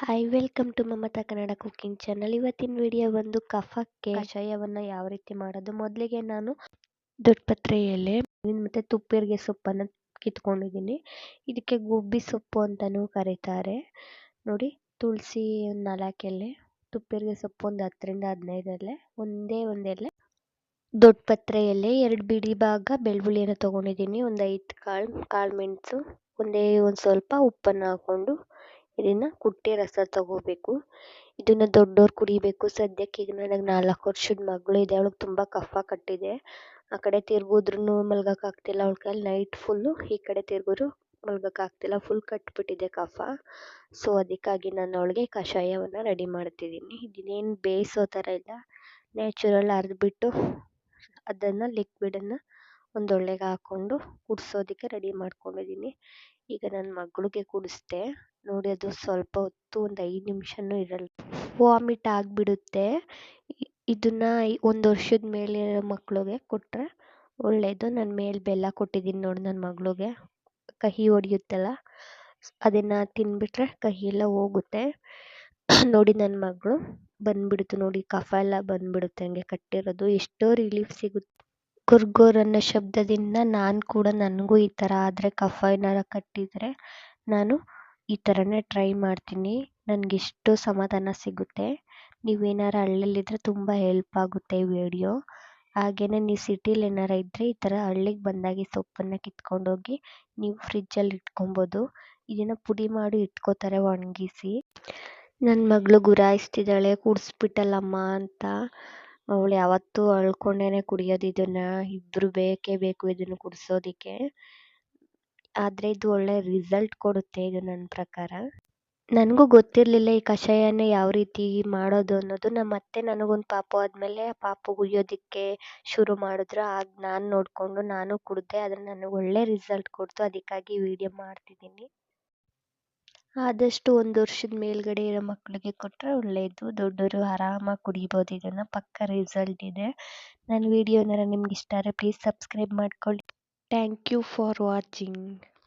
Hi welcome to Mamata Kannada cooking channel. ಇವತ್ತಿನ video ಒಂದು ಕಫಕ್ಕೆ ಕಷಾಯವನ್ನು ಯಾವ ರೀತಿ ಮಾಡೋದು. ಮೊದಲಿಗೆ ನಾನು ದೊಡ್ಡಪತ್ರೆ ಎಲೆ ಮತ್ತು ತುಪ್ಪಿರಿಗೆ ಸೊಪ್ಪನ್ನು ಕಿತ್ಕೊಂಡಿದ್ದೀನಿ. ಇದಕ್ಕೆ ಗುಬ್ಬಿ ಸೊಪ್ಪು ಅಂತಲೂ ಕರೀತಾರೆ. ನೋಡಿ, ತುಳಸಿ ಒಂದು 4 ಎಲೆ, ತುಪ್ಪಿರಿಗೆ ಸೊಪ್ಪು ಒಂದು 10ರಿಂದ 15 ಎಲೆ, ಒಂದು ಎಲೆ ದೊಡ್ಡಪತ್ರೆ ಎಲೆ, 2 ಬಿಡಿ ಭಾಗ ಬೆಳ್ಳುಳ್ಳಿಯನ್ನು ತೊಗೊಂಡಿದ್ದೀನಿ, ಒಂದು 5 ಕಾಳು ಮೆಣಸು, ಒಂದು ಸ್ವಲ್ಪ ಉಪ್ಪನ್ನು ಹಾಕ್ಕೊಂಡು ಇದನ್ನು ಕುಟ್ಟಿ ರಸ ತಗೋಬೇಕು. ಇದನ್ನು ದೊಡ್ಡೋರು ಕುಡಿಬೇಕು. ಸದ್ಯಕ್ಕೆ ಈಗ ನನಗೆ 4 ವರ್ಷದ ಮಗಳು ಇದೆ, ಅವಳಿಗೆ ತುಂಬ ಕಫ ಕಟ್ಟಿದೆ. ಆ ಕಡೆ ತಿರ್ಗಿದ್ರೂ ಮಲ್ಗೋಕ್ಕಾಗ್ತಿಲ್ಲ, ಅವಳ ಕೈಲಿ ನೈಟ್ ಫುಲ್ಲು ಈ ಕಡೆ ತಿರ್ಗಿದ್ರು ಮಲ್ಗೋಕ್ಕಾಗ್ತಿಲ್ಲ, ಫುಲ್ ಕಟ್ಬಿಟ್ಟಿದೆ ಕಫ. ಸೊ ಅದಕ್ಕಾಗಿ ನಾನು ಅವಳಿಗೆ ಕಷಾಯವನ್ನು ರೆಡಿ ಮಾಡ್ತಿದ್ದೀನಿ. ಇದನ್ನೇನು ಬೇಯಿಸೋ ಥರ ಇಲ್ಲ, ನ್ಯಾಚುರಲ್ ಅರೆದ್ಬಿಟ್ಟು ಅದನ್ನು ಲಿಕ್ವಿಡನ್ನು ಒಂದೊಳ್ಳೆಗೆ ಹಾಕ್ಕೊಂಡು ಕುಡಿಸೋದಕ್ಕೆ ರೆಡಿ ಮಾಡ್ಕೊಂಡಿದ್ದೀನಿ. ಈಗ ನನ್ನ ಮಗಳಿಗೆ ಕುಡಿಸ್ದೆ ನೋಡಿ, ಅದು ಸ್ವಲ್ಪ ಹೊತ್ತು ಒಂದು 5 ನಿಮಿಷನೂ ಇರಲ್ಲ, ವಾಮಿಟ್ ಆಗಿಬಿಡುತ್ತೆ. ಇದನ್ನು 1 ವರ್ಷದ ಮೇಲೆ ಮಕ್ಕಳಿಗೆ ಕೊಟ್ಟರೆ ಒಳ್ಳೆಯದು. ನಾನು ಮೇಲೆ ಬೆಲ್ಲ ಕೊಟ್ಟಿದ್ದೀನಿ ನೋಡಿ ನನ್ನ ಮಗಳಿಗೆ, ಕಹಿ ಹೊಡೆಯುತ್ತಲ್ಲ ಅದನ್ನು ತಿಂದುಬಿಟ್ರೆ ಕಹಿ ಎಲ್ಲ ಹೋಗುತ್ತೆ. ನೋಡಿ ನನ್ನ ಮಗಳು ಬಂದುಬಿಡ್ತು ನೋಡಿ, ಕಫ ಎಲ್ಲ ಬಂದುಬಿಡುತ್ತೆ ಹಂಗೆ ಕಟ್ಟಿರೋದು, ಎಷ್ಟೋ ರಿಲೀಫ್ ಸಿಗುತ್ತೆ. ಗುರ್ಗುರ್ ಅನ್ನೋ ಶಬ್ದದಿಂದ ನನಗೂ ಈ ಥರ ಆದರೆ ಕಫ ಏನಾರ ಕಟ್ಟಿದರೆ ನಾನು ಈ ಥರನೇ ಟ್ರೈ ಮಾಡ್ತೀನಿ, ನನಗೆಷ್ಟು ಸಮಾಧಾನ ಸಿಗುತ್ತೆ. ನೀವೇನಾರು ಹಳ್ಳಿಲಿದ್ದರೆ ತುಂಬ ಹೆಲ್ಪ್ ಆಗುತ್ತೆ ಈ ವಿಡಿಯೋ. ಹಾಗೆಯೇ ನೀವು ಸಿಟಿಲಿ ಏನಾರ ಇದ್ದರೆ ಈ ಥರ ಹಳ್ಳಿಗೆ ಬಂದಾಗ ಈ ಸೊಪ್ಪನ್ನು ಕಿತ್ಕೊಂಡೋಗಿ ನೀವು ಫ್ರಿಜ್ಜಲ್ಲಿ ಇಟ್ಕೊಬೋದು. ಇದನ್ನು ಪುಡಿ ಮಾಡಿ ಇಟ್ಕೋತಾರೆ ಒಣಗಿಸಿ. ನನ್ನ ಮಗಳು ಗುರಾಯಿಸ್ತಿದ್ದಾಳೆ, ಕುಡಿಸ್ಬಿಟ್ಟಲ್ಲಮ್ಮ ಅಂತ. ಅವಳು ಯಾವತ್ತೂ ಅಳ್ಕೊಂಡೇ ಕುಡಿಯೋದು ಇದನ್ನು, ಇಬ್ಬರು ಬೇಕೇ ಬೇಕು ಇದನ್ನು ಕುಡಿಸೋದಕ್ಕೆ. ಆದರೆ ಇದು ಒಳ್ಳೆ ರಿಸಲ್ಟ್ ಕೊಡುತ್ತೆ ಇದು ನನ್ನ ಪ್ರಕಾರ. ನನಗೂ ಗೊತ್ತಿರಲಿಲ್ಲ ಈ ಕಷಾಯನ ಯಾವ ರೀತಿ ಮಾಡೋದು ಅನ್ನೋದು. ನಮ್ಮ ಅತ್ತೆ ನನಗೊಂದು ಪಾಪು ಆದಮೇಲೆ ಆ ಪಾಪು ಉಯ್ಯೋದಕ್ಕೆ ಶುರು ಮಾಡಿದ್ರು, ಆಗ ನಾನು ನೋಡಿಕೊಂಡು ನಾನು ಕುಡಿದೆ, ಆದರೆ ನನಗೆ ಒಳ್ಳೆ ರಿಸಲ್ಟ್ ಕೊಡ್ತು. ಅದಕ್ಕಾಗಿ ವಿಡಿಯೋ ಮಾಡ್ತಿದ್ದೀನಿ. ಆದಷ್ಟು 1 ವರ್ಷದ ಮೇಲ್ಗಡೆ ಇರೋ ಮಕ್ಕಳಿಗೆ ಕೊಟ್ಟರೆ ಒಳ್ಳೆಯದು, ದೊಡ್ಡವರು ಆರಾಮಾಗಿ ಕುಡಿಬೋದು ಇದನ್ನು, ಪಕ್ಕ ರಿಸಲ್ಟ್ ಇದೆ. ನನ್ನ ವಿಡಿಯೋ ಏನಾರ ನಿಮ್ಗೆ ಇಷ್ಟ ಆದರೆ ಪ್ಲೀಸ್ ಸಬ್ಸ್ಕ್ರೈಬ್ ಮಾಡ್ಕೊಳ್ಳಿ. Thank you for watching.